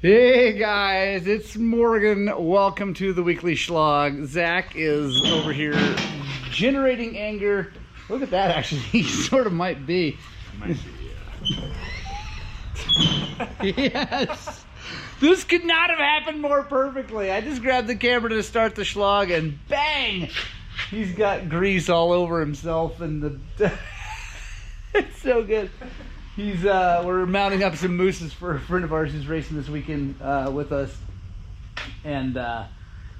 Hey guys, it's Morgan. Welcome to the weekly Shlog. Zach is over here generating anger. Look at that, actually. He sort of might be. Yes. This could not have happened more perfectly. I just grabbed the camera to start the Shlog and bang! He's got grease all over himself and the... It's so good. He's we're mounting up some mooses for a friend of ours who's racing this weekend with us, and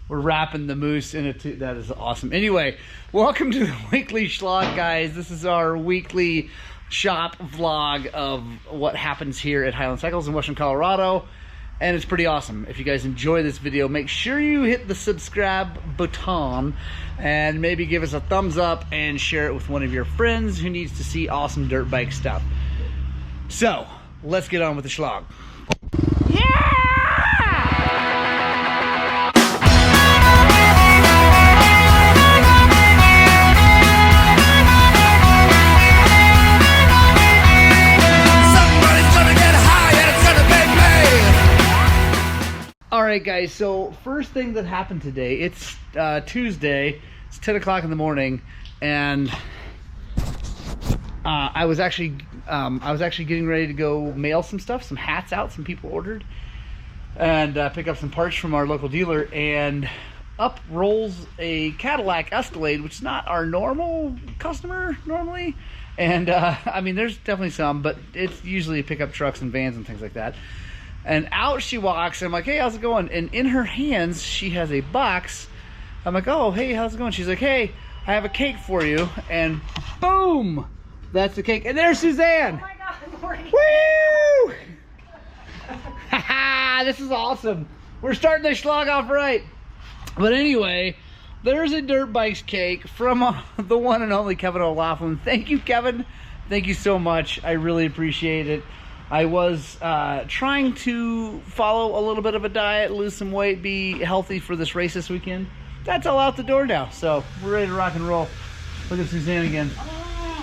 we're wrapping the moose in a that is awesome. Anyway, welcome to the weekly Shlog, guys. This is our weekly shop vlog of what happens here at Highland Cycles in Western Colorado, and it's pretty awesome. If you guys enjoy this video, make sure you hit the subscribe button and maybe give us a thumbs up and share it with one of your friends who needs to see awesome dirt bike stuff. So, let's get on with the Shlog. Yeah! Somebody's gonna get high and it's gonna be me. Alright guys, so first thing that happened today, it's Tuesday, it's 10 o'clock in the morning, and I was actually getting ready to go mail some stuff, some hats out, some people ordered, and pick up some parts from our local dealer, and up rolls a Cadillac Escalade, which is not our normal customer normally, and I mean there's definitely some, but it's usually pickup trucks and vans and things like that. And out she walks, and I'm like, hey, how's it going? And in her hands she has a box. I'm like, oh, hey, how's it going? She's like, hey, I have a cake for you, and boom, that's the cake. And there's Suzanne. Oh my God, Morgan. Woo! Haha, this is awesome. We're starting the Shlog off right. But anyway, there's a Dirt Bikes cake from the one and only Kevin O'Laughlin. Thank you, Kevin. Thank you so much. I really appreciate it. I was trying to follow a little bit of a diet, lose some weight, be healthy for this race this weekend. That's all out the door now, so we're ready to rock and roll. Look at Suzanne again.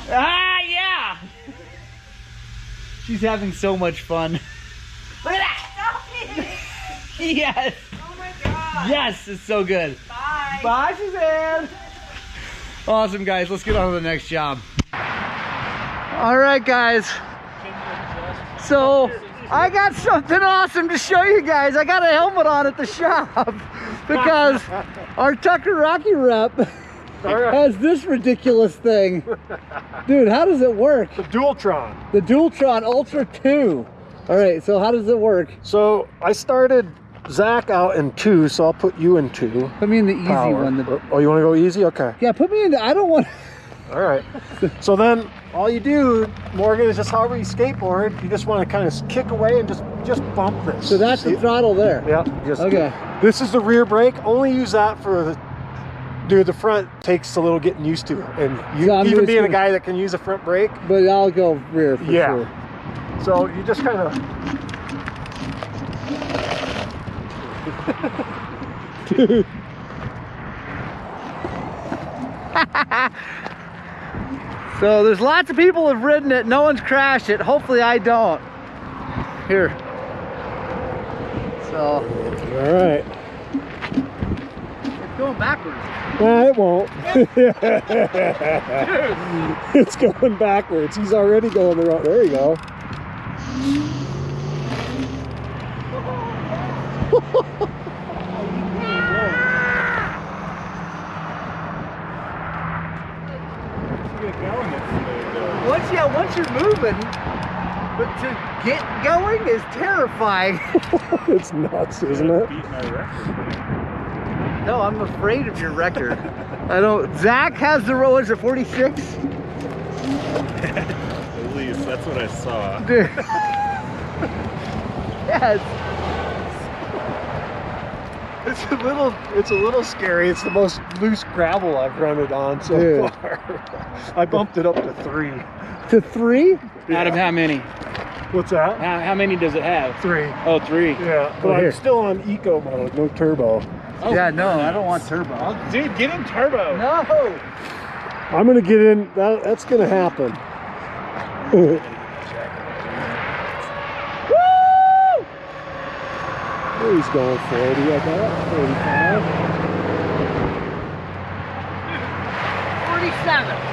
Ah, yeah! She's having so much fun. Look at that! Stop it! Yes! Oh my God! Yes, it's so good. Bye! Bye, Suzanne! Awesome, guys. Let's get on to the next job. All right, guys. So, I got something awesome to show you guys. I got a helmet on at the shop because our Tucker Rocky rep has this ridiculous thing. Dude, how does it work? The Dualtron. The Dualtron Ultra 2. All right, so how does it work? So I started Zach out in 2, so I'll put you in 2. Put me in the easy one. Oh, you want to go easy? Okay. Yeah, put me in the, I don't want... All right. So then all you do, Morgan, is just however you skateboard, you just want to kind of kick away and just bump this. So that's the throttle there? Yeah. Just, okay. This is the rear brake. Only use that for the... Dude, the front takes a little getting used to, and you, so even being a guy that can use a front brake. But I'll go rear for sure. So you just kind of... Dude. So there's lots of people have ridden it. No one's crashed it. Hopefully I don't. Here. So. All right. It's going backwards. It won't. It's going backwards. He's already going the wrong. There you go. Once you're moving, but to get going is terrifying. It's nuts, isn't it? No, I'm afraid of your record. I don't. Zach has the row. Is it 46? At least that's what I saw. Dude. Yes. It's a little scary. It's the most loose gravel I've run it on so far. I bumped it up to 3. To 3? Yeah. Out of how many? What's that? How many does it have? 3. Oh, 3. Yeah, but I'm still on eco mode, no turbo. Oh, yeah, no, I don't want turbo. Dude, get in turbo. No. I'm gonna get in. That's gonna happen. Woo! Oh, he's going 40, I bet. 47.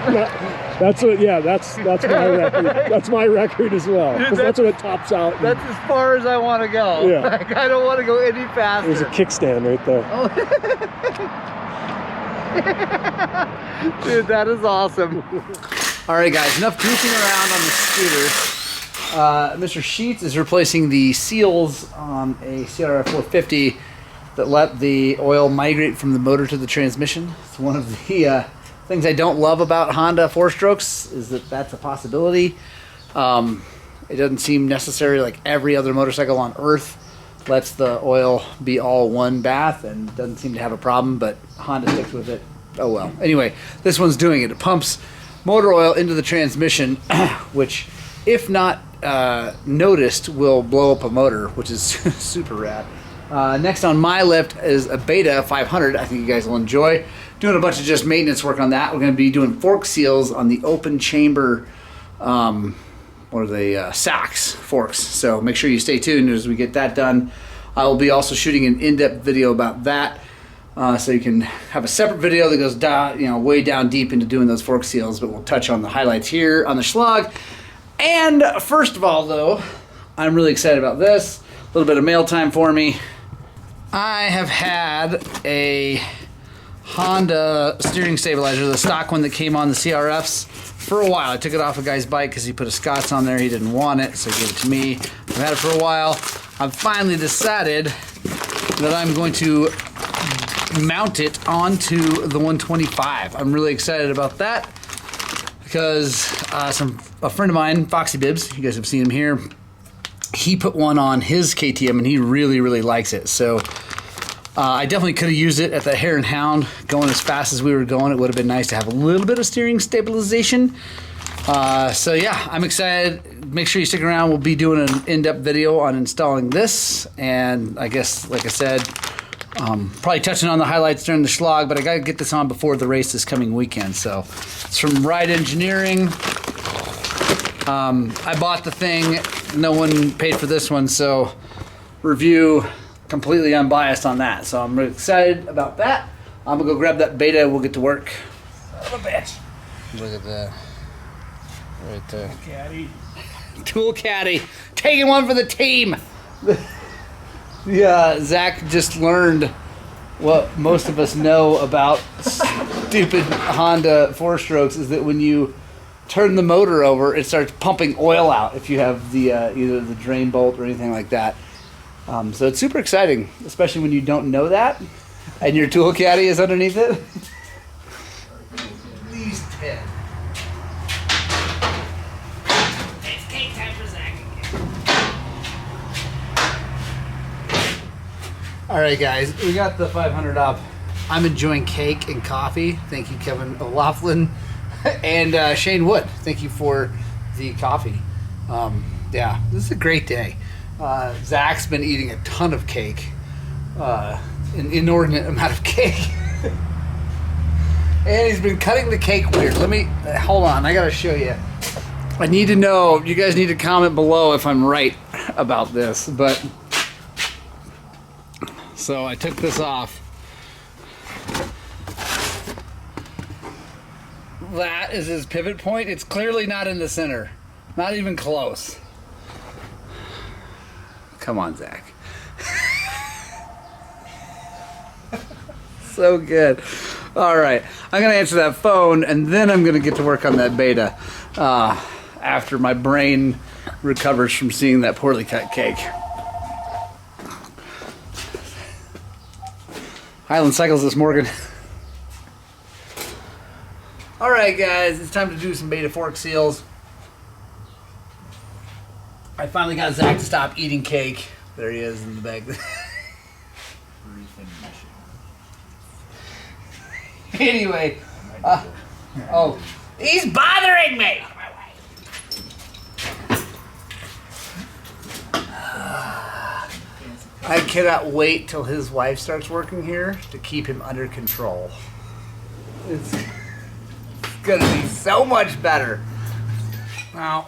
45. That's what. Yeah, that's my record. That's my record as well. Dude, Because that's what it tops out. That's as far as I want to go. Yeah. Like, I don't want to go any faster. There's a kickstand right there. Oh. Dude, that is awesome. All right, guys, enough goofing around on the scooter. Mr. Sheets is replacing the seals on a CRF 450 that let the oil migrate from the motor to the transmission. It's one of the things I don't love about Honda 4-strokes is that that's a possibility. It doesn't seem necessary. Like every other motorcycle on earth lets the oil be all one bath and doesn't seem to have a problem, but Honda sticks with it. Oh well. Anyway, this one's doing it. It pumps motor oil into the transmission, which, if not noticed, will blow up a motor, which is super rad. Next on my lift is a Beta 500. I think you guys will enjoy. Doing a bunch of just maintenance work on that. We're going to be doing fork seals on the open chamber, what are they, Sachs forks. So make sure you stay tuned as we get that done. I will be also shooting an in-depth video about that. So you can have a separate video that goes down, way down deep into doing those fork seals, but we'll touch on the highlights here on the Shlog. And first of all, though, I'm really excited about this. A little bit of mail time for me. I have had a Honda steering stabilizer, the stock one that came on the CRFs, for a while. I took it off a guy's bike because he put a Scots on there. He didn't want it, so he gave it to me. I've had it for a while. I've finally decided that I'm going to mount it onto the 125. I'm really excited about that because a friend of mine, Foxy Bibbs, you guys have seen him here, he put one on his KTM and he really, really likes it. So I definitely could have used it at the Hare and Hound going as fast as we were going. It would have been nice to have a little bit of steering stabilization. So yeah, I'm excited. Make sure you stick around. We'll be doing an in-depth video on installing this. And I guess, like I said, probably touching on the highlights during the Shlog, but I got to get this on before the race this coming weekend. So it's from Ride Engineering. I bought the thing. No one paid for this one, so review completely unbiased on that. So I'm really excited about that. I'm gonna go grab that Beta. We'll get to work. Son of a bitch. Look at that. Right there. Caddy. Tool caddy. Taking one for the team. Yeah, Zach just learned what most of us know about stupid Honda 4-strokes is that when you turn the motor over, it starts pumping oil out if you have the either the drain bolt or anything like that. So it's super exciting, especially when you don't know that and your tool caddy is underneath it. At least 10. It's cake time for Zach again. Alright guys, we got the 500 up. I'm enjoying cake and coffee. Thank you, Kevin O'Loughlin. And Shane Wood, thank you for the coffee. Yeah, this is a great day. Zach's been eating a ton of cake, an inordinate amount of cake. And he's been cutting the cake weird. Let me, hold on, I gotta show you. I need to know, you guys need to comment below if I'm right about this, but, so I took this off. That is his pivot point. It's clearly not in the center. Not even close. Come on, Zach. So good. All right. I'm going to answer that phone, and then I'm going to get to work on that Beta after my brain recovers from seeing that poorly cut cake. Highland Cycles this Morgan. Alright guys, it's time to do some Beta fork seals. I finally got Zach to stop eating cake. There he is in the bag. Anyway, oh, he's bothering me! I cannot wait till his wife starts working here to keep him under control. It's gonna be so much better. Now,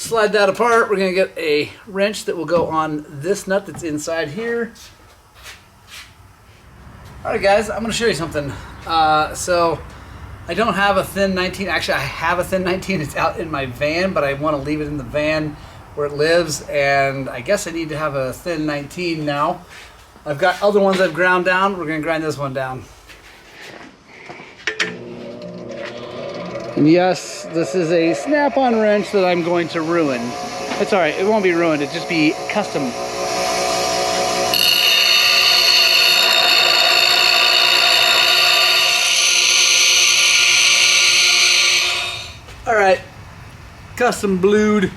slide that apart. We're gonna get a wrench that will go on this nut that's inside here. All right, guys, I'm gonna show you something. So I don't have a thin 19. Actually, I have a thin 19. It's out in my van, but I want to leave it in the van where it lives, and I guess I need to have a thin 19 now. I've got other ones I've ground down. We're gonna grind this one down. And yes, this is a snap-on wrench that I'm going to ruin. It's all right, it won't be ruined, it'll just be custom. All right, custom blued.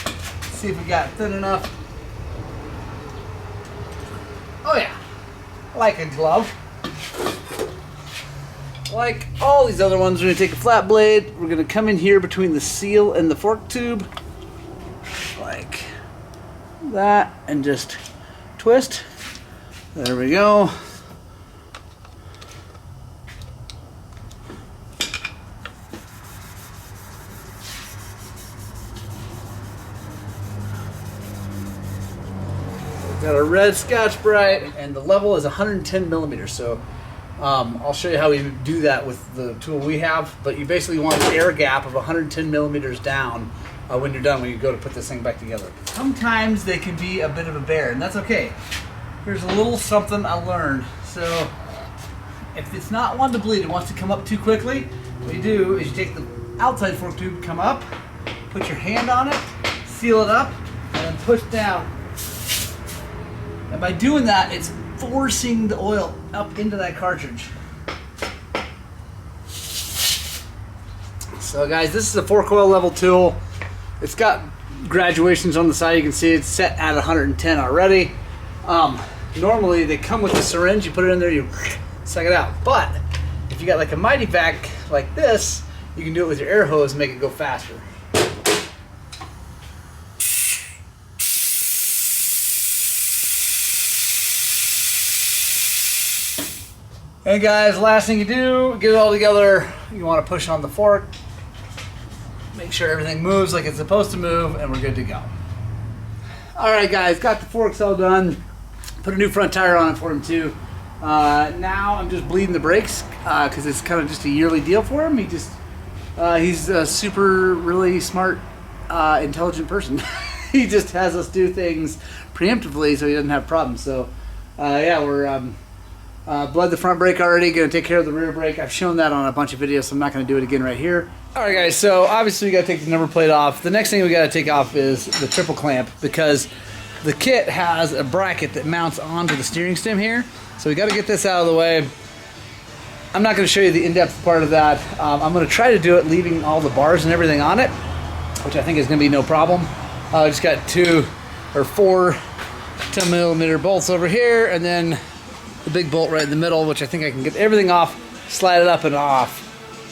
Let's see if we got it thin enough. Oh yeah, like a glove. Like all these other ones, we're going to take a flat blade, we're going to come in here between the seal and the fork tube, like that, and just twist. There we go. Got a red Scotch-Brite, and the level is 110 millimeters, so I'll show you how we do that with the tool we have, but you basically want an air gap of 110 millimeters down when you're done, when you go to put this thing back together. Sometimes they can be a bit of a bear, and that's okay. Here's a little something I learned. So if it's not one to bleed, it wants to come up too quickly, what you do is you take the outside fork tube, come up, put your hand on it, seal it up, and then push down. And by doing that, it's forcing the oil up into that cartridge. So guys, this is a fork oil level tool. It's got graduations on the side. You can see it's set at 110 already. Normally they come with a syringe. You put it in there, you suck it out. But if you got like a Mighty Vac like this, you can do it with your air hose and make it go faster. And guys, last thing you do, get it all together. You want to push on the fork, make sure everything moves like it's supposed to move, and we're good to go. All right, guys, got the forks all done. Put a new front tire on it for him too. Now I'm just bleeding the brakes because it's kind of just a yearly deal for him. He's a super, really smart, intelligent person. He just has us do things preemptively so he doesn't have problems. So yeah, we're bled the front brake already, gonna take care of the rear brake. I've shown that on a bunch of videos, so I'm not gonna do it again right here. All right, guys, so obviously we gotta take the number plate off. The next thing we gotta take off is the triple clamp, because the kit has a bracket that mounts onto the steering stem here. So we gotta get this out of the way. I'm not gonna show you the in-depth part of that. I'm gonna try to do it leaving all the bars and everything on it, which I think is gonna be no problem. I just got 2 or 4 10mm bolts over here, and then the big bolt right in the middle, which I think I can get everything off, slide it up and off,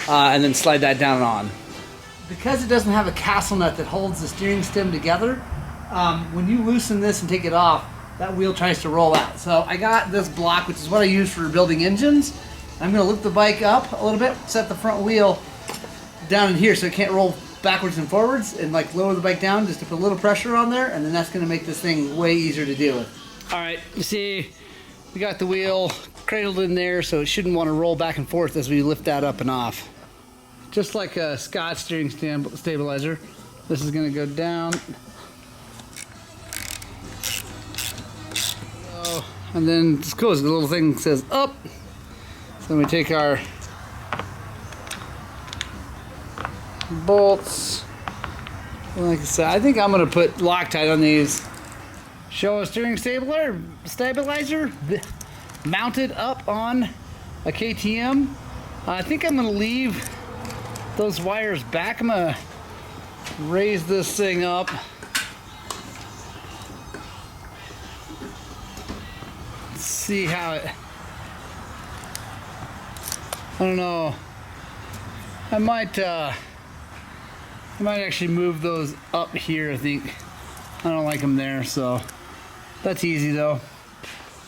and then slide that down and on. Because it doesn't have a castle nut that holds the steering stem together, when you loosen this and take it off, that wheel tries to roll out. So I got this block, which is what I use for building engines. I'm gonna lift the bike up a little bit, set the front wheel down in here so it can't roll backwards and forwards, and like lower the bike down just to put a little pressure on there, and then that's gonna make this thing way easier to deal with. All right, you see, we got the wheel cradled in there, so it shouldn't want to roll back and forth as we lift that up and off. Just like a Scotch steering stabilizer, this is going to go down. And then this goes, the little thing says up. So then we take our bolts. Like I said, I think I'm going to put Loctite on these. Showa steering stabilizer mounted up on a KTM. I think I'm going to leave those wires back. I'm going to raise this thing up. Let's see how it... I don't know. I might actually move those up here, I think. I don't like them there, so that's easy though.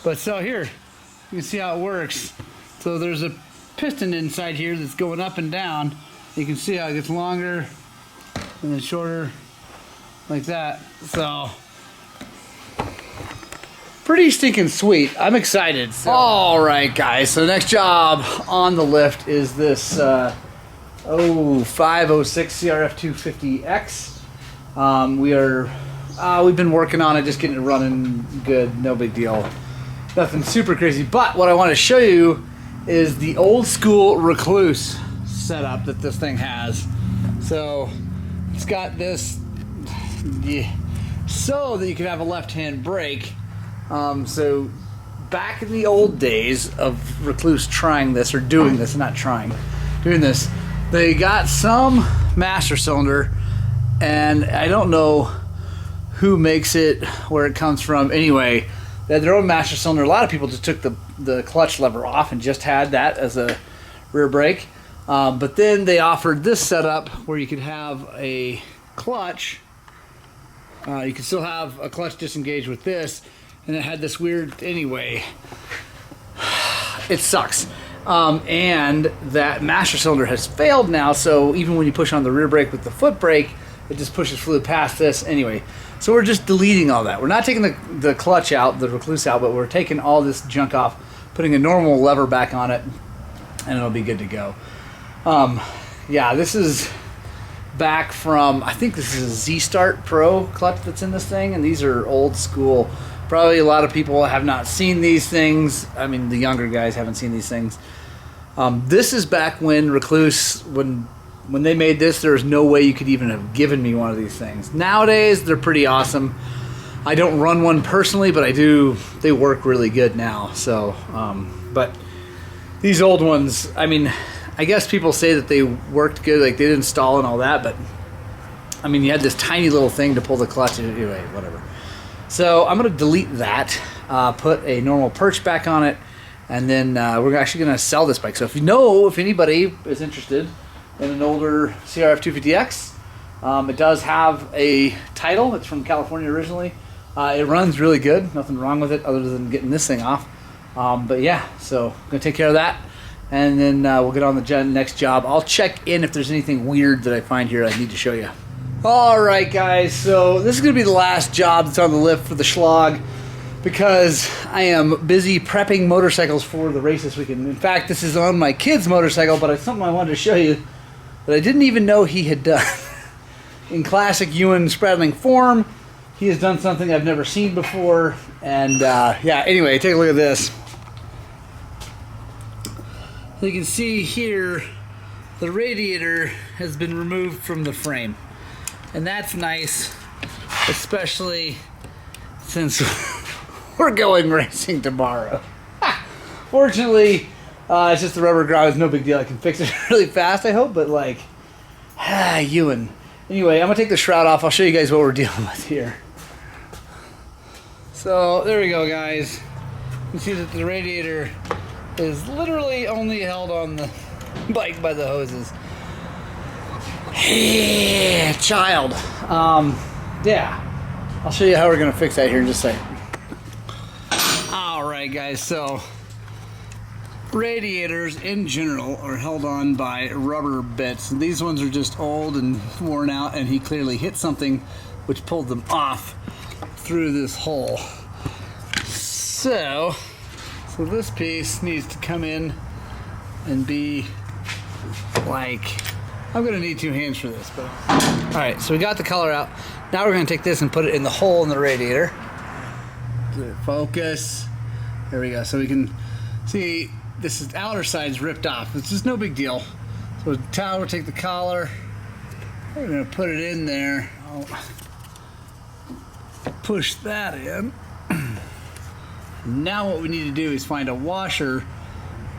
But so here, you can see how it works. So there's a piston inside here that's going up and down. You can see how it gets longer and then shorter like that. So pretty stinking sweet. I'm excited. So. All right, guys. So the next job on the lift is this 0506 CRF 250X. We've been working on it, just getting it running good. No big deal. Nothing super crazy. But what I want to show you is the old school Recluse setup that this thing has. So it's got this so that you can have a left-hand brake. So back in the old days of Recluse trying this, or doing this, not trying, doing this, they got some master cylinder, and I don't know who makes it, where it comes from. Anyway, they had their own master cylinder. A lot of people just took the clutch lever off and just had that as a rear brake. But then they offered this setup where you could have a clutch. You could still have a clutch disengaged with this, and it had this weird, anyway, it sucks. And that master cylinder has failed now, so even when you push on the rear brake with the foot brake, it just pushes fluid past this. Anyway, so we're just deleting all that. We're not taking the clutch out, the Recluse out, but we're taking all this junk off, putting a normal lever back on it, and it'll be good to go. Yeah, this is back from, I think this is a Z-Start Pro clutch that's in this thing, and these are old school. Probably a lot of people have not seen these things. I mean, the younger guys haven't seen these things. This is back when Recluse, when they made this, there was no way you could even have given me one of these things. Nowadays, they're pretty awesome. I don't run one personally, but I do. They work really good now. So, but these old ones, I mean, I guess people say that they worked good, like they didn't stall and all that, but I mean, you had this tiny little thing to pull the clutch. Anyway, whatever. So I'm going to delete that, put a normal perch back on it, and then we're actually going to sell this bike. So if anybody is interested in an older CRF 250X, it does have a title. It's from California originally. It runs really good. Nothing wrong with it other than getting this thing off. But yeah, so I'm going to take care of that, and then we'll get on the next job. I'll check in if there's anything weird that I find here I need to show you. Alright guys, so this is going to be the last job that's on the lift for the Shlog, because I am busy prepping motorcycles for the race this weekend. In fact, this is on my kid's motorcycle, but it's something I wanted to show you that I didn't even know he had done. In classic Ewan Spradling form, he has done something I've never seen before, and yeah, anyway, take a look at this. So you can see here, the radiator has been removed from the frame. And that's nice, especially since we're going racing tomorrow. Fortunately, it's just the rubber ground. It's no big deal. I can fix it really fast, I hope, but like, Ewan. Anyway, I'm going to take the shroud off. I'll show you guys what we're dealing with here. So, there we go, guys. You can see that the radiator is literally only held on the bike by the hoses. Hey, child. Yeah, I'll show you how we're gonna fix that here in just a second. Alright guys, so radiators in general are held on by rubber bits. These ones are just old and worn out, and he clearly hit something which pulled them off through this hole. So this piece needs to come in and be like, I'm gonna need 2 hands for this, but all right. So we got the color out. Now we're gonna take this and put it in the hole in the radiator. Focus. There we go. So we can see this is outer side's ripped off. It's just no big deal. So with the towel, we'll take the collar. We're gonna put it in there. I'll push that in. Now what we need to do is find a washer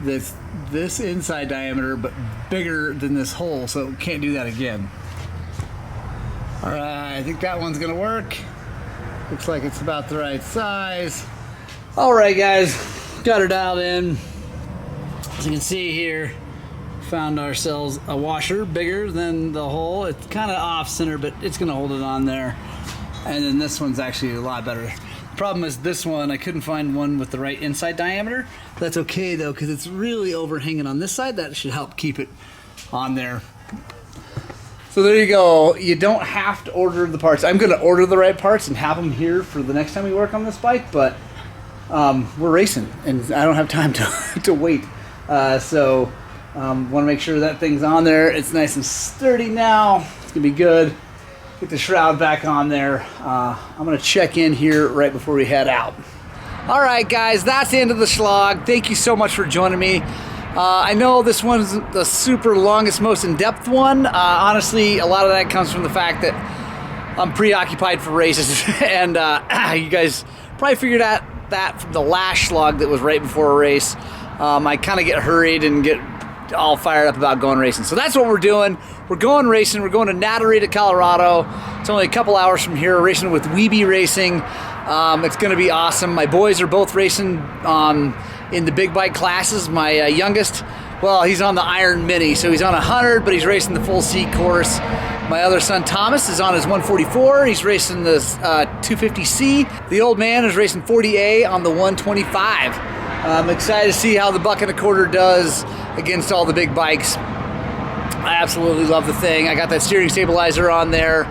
that's this inside diameter but bigger than this hole, so we can't do that again. Alright, I think that one's gonna work. Looks like it's about the right size. Alright guys, got her dialed in. As you can see here, found ourselves a washer bigger than the hole. It's kind of off center, but it's gonna hold it on there. And then this one's actually a lot better. Problem is this one, I couldn't find one with the right inside diameter. That's okay though, because it's really overhanging on this side. That should help keep it on there. So there you go. You don't have to order the parts. I'm going to order the right parts and have them here for the next time we work on this bike, but we're racing and I don't have time to wait. So want to make sure that thing's on there. It's nice and sturdy now. It's going to be good. Get the shroud back on there. I'm going to check in here right before we head out. All right, guys, that's the end of the Shlog. Thank you so much for joining me. I know this one's the super longest, most in-depth one. Honestly, a lot of that comes from the fact that I'm preoccupied for races, and you guys probably figured out that from the last Shlog that was right before a race. I kind of get hurried and get all fired up about going racing. So that's what we're doing. We're going racing. We're going to Radiator, Colorado. It's only a couple hours from here, racing with Weeby Racing. It's going to be awesome. My boys are both racing in the big bike classes. My youngest, well, he's on the Iron Mini, so he's on 100, but he's racing the full C course. My other son, Thomas, is on his 144. He's racing the 250C. The old man is racing 40A on the 125. I'm excited to see how the buck and a quarter does against all the big bikes. I absolutely love the thing. I got that steering stabilizer on there.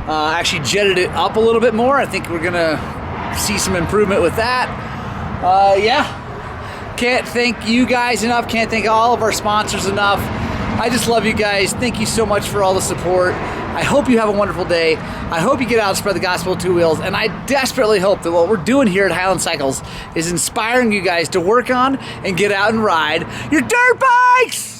Actually jetted it up a little bit more. I think we're gonna see some improvement with that. Yeah. Can't thank you guys enough. Can't thank all of our sponsors enough. I just love you guys. Thank you so much for all the support. I hope you have a wonderful day. I hope you get out and spread the gospel of two wheels. And I desperately hope that what we're doing here at Highland Cycles is inspiring you guys to work on and get out and ride your dirt bikes!